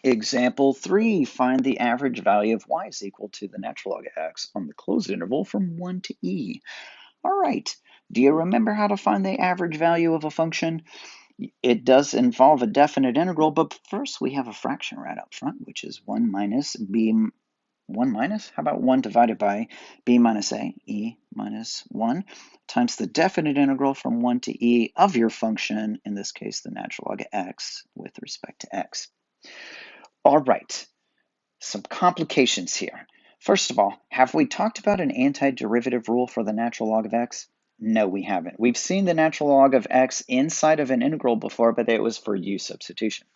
Example 3, find the average value of y is equal to the natural log of x on the closed interval from 1 to e. All right, do you remember how to find the average value of a function? It does involve a definite integral, but first we have a fraction right up front, which is 1 minus b, 1 minus, how about 1 divided by b minus a, e minus 1, times the definite integral from 1 to e of your function, in this case the natural log of x with respect to x. All right, some complications here. First of all, have we talked about an antiderivative rule for the natural log of x? No, we haven't. We've seen the natural log of x inside of an integral before, but it was for u substitution.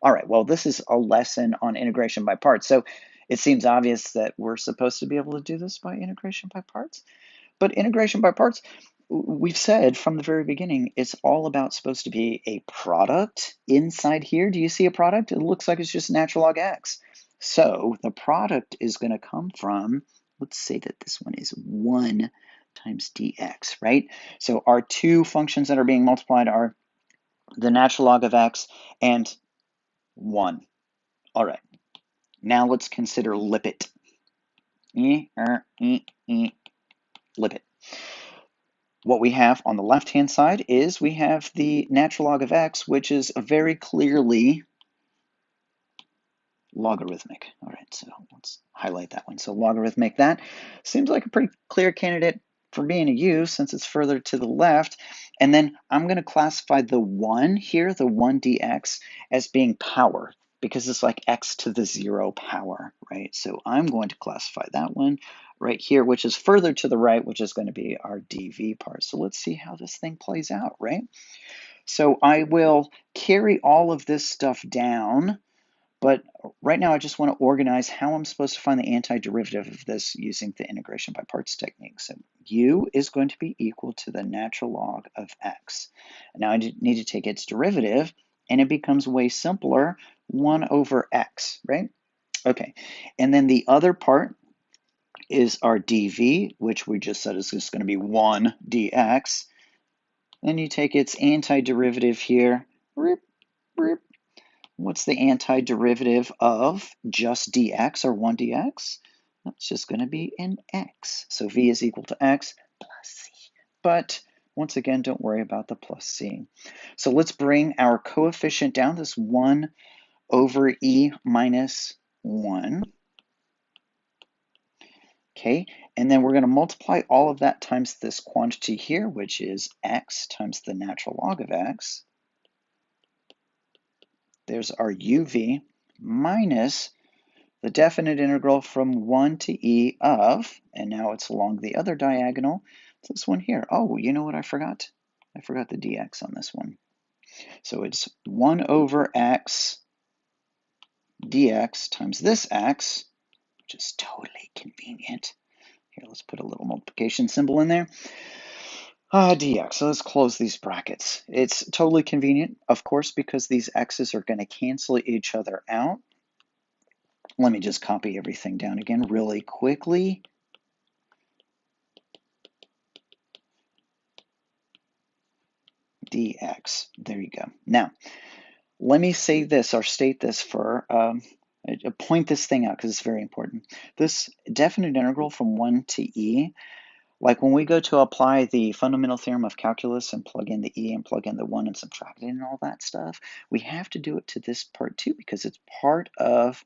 All right, well, this is a lesson on integration by parts. So it seems obvious that we're supposed to be able to do this by integration by parts. But integration by parts, we've said from the very beginning, it's all about supposed to be a product inside here. Do you see a product? It looks like it's just natural log x. So the product is going to come from, let's say that this one is 1 times dx, right? So our two functions that are being multiplied are the natural log of x and 1. All right, now let's consider limit. Limit. What we have on the left-hand side is we have the natural log of x, which is very clearly logarithmic. All right, so let's highlight that one. So logarithmic, that seems like a pretty clear candidate for being a u since it's further to the left. And then I'm going to classify the 1 here, the 1 dx, as being power because it's like x to the 0 power, right? So I'm going to classify that one right here, which is further to the right, which is going to be our dv part. So let's see how this thing plays out, right? So I will carry all of this stuff down. But right now, I just want to organize how I'm supposed to find the antiderivative of this using the integration by parts technique. So u is going to be equal to the natural log of x. Now I need to take its derivative, and it becomes way simpler, 1 over x, right? Okay, and then the other part is our dv, which we just said is just going to be 1 dx. Then you take its antiderivative here, what's the antiderivative of just dx or 1 dx? That's just going to be an x. So v is equal to x plus c. But once again, don't worry about the plus c. So let's bring our coefficient down, this 1 over e minus 1. Okay, and then we're going to multiply all of that times this quantity here, which is x times the natural log of x. There's our uv minus the definite integral from 1 to e of, and now it's along the other diagonal, it's this one here. Oh, you know what I forgot? I forgot the dx on this one. So it's 1 over x dx times this x, which is totally convenient. Here, let's put a little multiplication symbol in there. Dx, so let's close these brackets. It's totally convenient, of course, because these x's are going to cancel each other out. Let me just copy everything down again really quickly. Dx, there you go. Now, let me say this or state this for, point this thing out because it's very important. This definite integral from 1 to e, like when we go to apply the fundamental theorem of calculus and plug in the e and plug in the 1 and subtract it and all that stuff, we have to do it to this part too because it's part of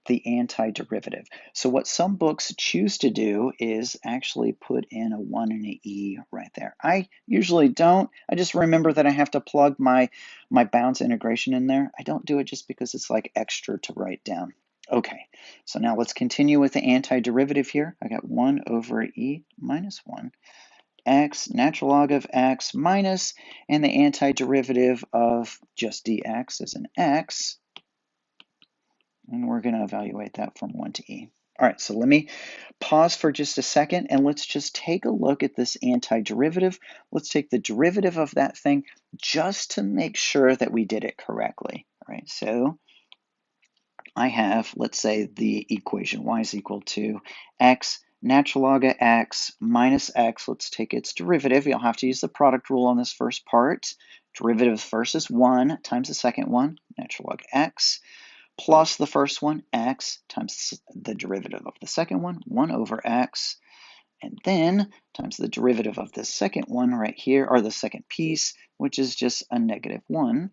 the antiderivative. So what some books choose to do is actually put in a 1 and an e right there. I usually don't. I just remember that I have to plug my bounds integration in there. I don't do it just because it's like extra to write down. Okay, so now let's continue with the antiderivative here. I got 1 over e minus 1 x, natural log of x minus, and the antiderivative of just dx is an x. And we're going to evaluate that from 1 to e. All right, so let me pause for just a second and let's just take a look at this antiderivative. Let's take the derivative of that thing just to make sure that we did it correctly. All right, so I have, let's say, the equation y is equal to x natural log of x minus x. Let's take its derivative. You'll have to use the product rule on this first part. Derivative first is 1 times the second one, natural log x, plus the first one, x, times the derivative of the second one, 1 over x, and then times the derivative of the second one right here, or the second piece, which is just a -1.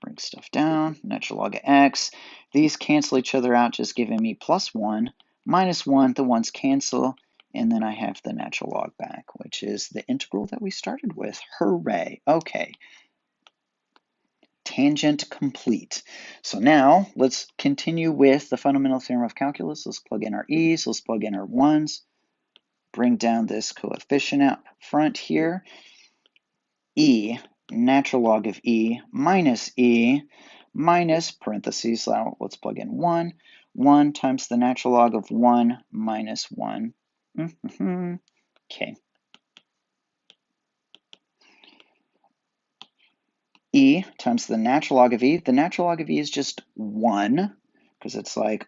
Bring stuff down, natural log of x. These cancel each other out, just giving me +1, -1, the ones cancel, and then I have the natural log back, which is the integral that we started with. Hooray! Okay. Tangent complete. So now let's continue with the fundamental theorem of calculus. Let's plug in our e's, let's plug in our 1's, bring down this coefficient out front here. E, natural log of e minus parentheses, now let's plug in 1. 1 times the natural log of 1 minus 1. Okay. E times the natural log of e. The natural log of e is just 1, because it's like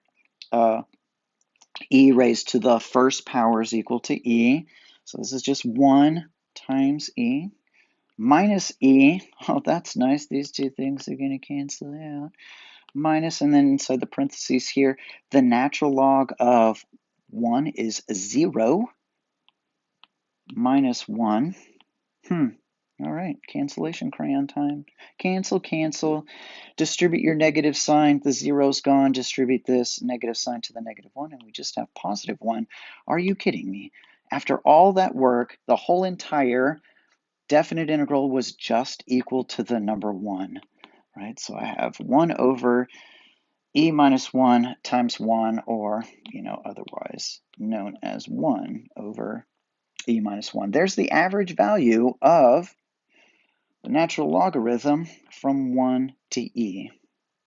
e raised to the first power is equal to e. So this is just 1 times e minus e. Oh, that's nice. These two things are going to cancel out. Minus, and then inside the parentheses here, the natural log of 1 is 0. Minus 1. All right, cancellation crayon time. Cancel, cancel. Distribute your negative sign. The 0's gone. Distribute this negative sign to the -1, and we just have +1. Are you kidding me? After all that work, the whole entire definite integral was just equal to the number 1, right? So I have 1 over e minus 1 times 1, or, otherwise known as 1 over e minus 1. There's the average value of the natural logarithm from 1 to e.